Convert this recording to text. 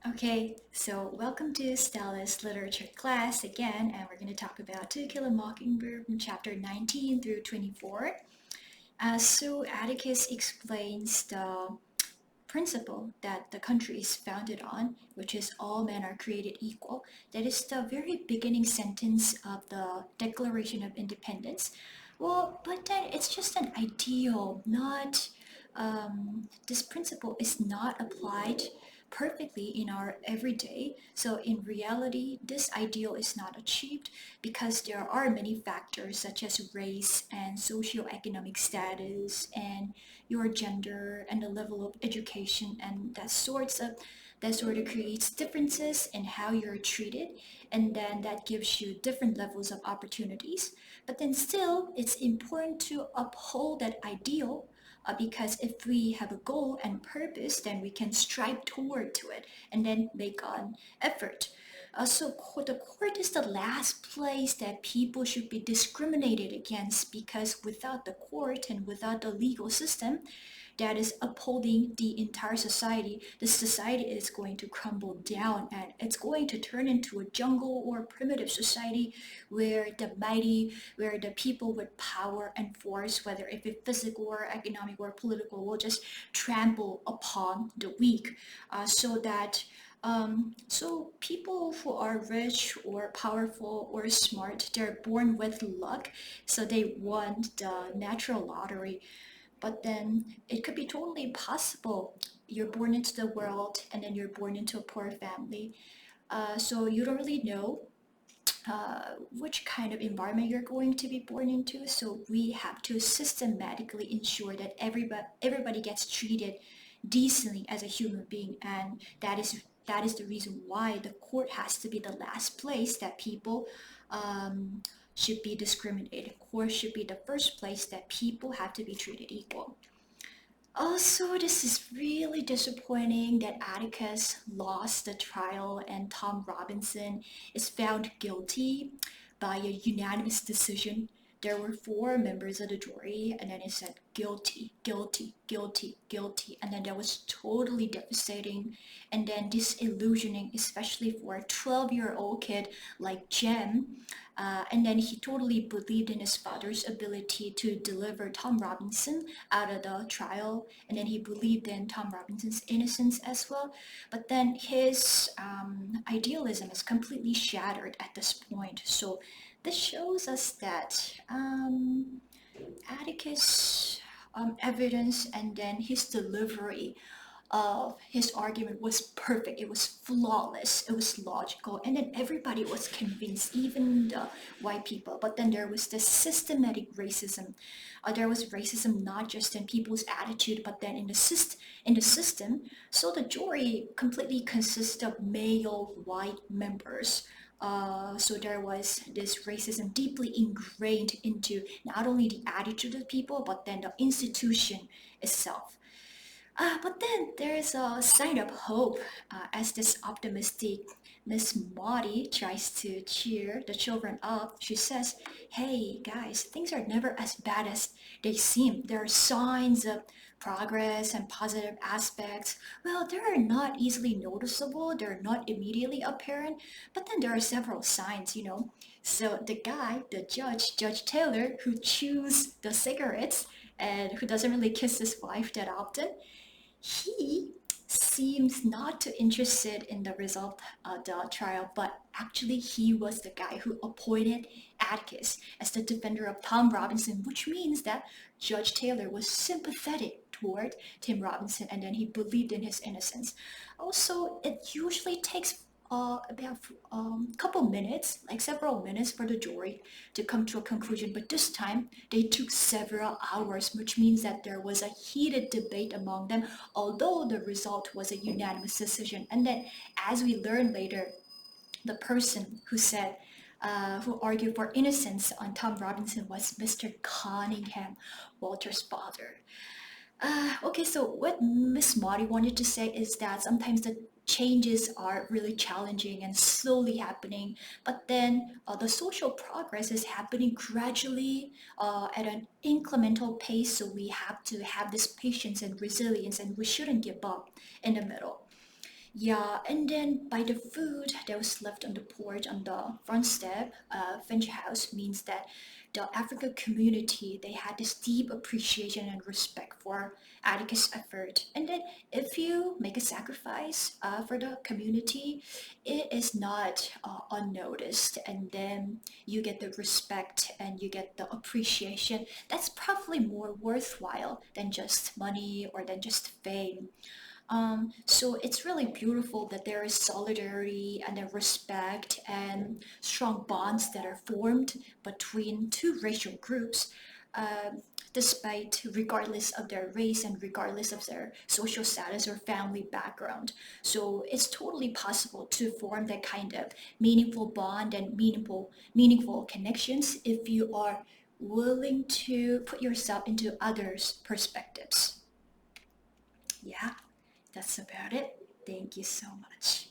Okay, so welcome to Stella's literature class again, and we're going to talk about To Kill a Mockingbird from chapter 19 through 24. So Atticus explains the principle that the country is founded on, which is all men are created equal. That is the very beginning sentence of the Declaration of Independence. Well, but then it's just an ideal, not this principle is not applied perfectly in our everyday. So in reality, this ideal is not achieved because there are many factors such as race and socioeconomic status and your gender and the level of education and that sort of creates differences in how you're treated, and then that gives you different levels of opportunities. But then still it's important to uphold that ideal, because if we have a goal and purpose, then we can strive toward to it and then make an effort. The court is the last place that people should be discriminated against, because without the court and without the legal system that is upholding the entire society, the society is going to crumble down and it's going to turn into a jungle or primitive society where the mighty, where the people with power and force, whether if it's physical or economic or political, will just trample upon the weak. So people who are rich or powerful or smart, they're born with luck, so they won the natural lottery. But then it could be totally possible. You're born into the world and then you're born into a poor family. So you don't really know which kind of environment you're going to be born into. So we have to systematically ensure that everybody gets treated decently as a human being, and that is the reason why the court has to be the last place that people um, should be discriminated. Court should be the first place that people have to be treated equal. Also, this is really disappointing that Atticus lost the trial and Tom Robinson is found guilty by a unanimous decision. There were four members of the jury, and then it said guilty, guilty, guilty, guilty, and then that was totally devastating and then disillusioning, especially for a 12-year-old kid like Jem. And then he totally believed in his father's ability to deliver Tom Robinson out of the trial, and then he believed in Tom Robinson's innocence as well. But then his idealism is completely shattered at this point. So this shows us that Atticus' evidence and then his delivery of his argument was perfect. It was flawless. It was logical, and then everybody was convinced, even the white people. But then there was this systematic racism. There was racism not just in people's attitude, but then in the system. So the jury completely consists of male white members. So there was this racism deeply ingrained into not only the attitude of people, but then the institution itself. But then there's a sign of hope, as this optimistic Miss Maudie tries to cheer the children up. She says, "Hey guys, things are never as bad as they seem. There are signs of progress and positive aspects. Well, they're not easily noticeable, they're not immediately apparent, but then there are several signs. So the guy, the judge, Judge Taylor, who chews the cigarettes and who doesn't really kiss his wife that often, he seems not too interested in the result of the trial, but actually he was the guy who appointed Atticus as the defender of Tom Robinson, which means that Judge Taylor was sympathetic toward Tim Robinson and then he believed in his innocence. Also, it usually takes about a couple minutes, like several minutes, for the jury to come to a conclusion, but this time they took several hours, which means that there was a heated debate among them, although the result was a unanimous decision. And then, as we learn later, the person who argued for innocence on Tom Robinson was Mr. Cunningham, Walter's father. Okay, so what Miss Marty wanted to say is that sometimes the changes are really challenging and slowly happening, but then the social progress is happening gradually at an incremental pace, so we have to have this patience and resilience, and we shouldn't give up in the middle. Yeah, and then by the food that was left on the porch on the front step, Finch House means that the African community they had this deep appreciation and respect for Atticus' effort. And then if you make a sacrifice for the community, it is not unnoticed, and then you get the respect and you get the appreciation. That's probably more worthwhile than just money or than just fame. So it's really beautiful that there is solidarity and a respect and strong bonds that are formed between two racial groups, um, despite regardless of their race and regardless of their social status or family background. So it's totally possible to form that kind of meaningful bond and meaningful connections if you are willing to put yourself into others' perspectives. Yeah. That's about it. Thank you so much.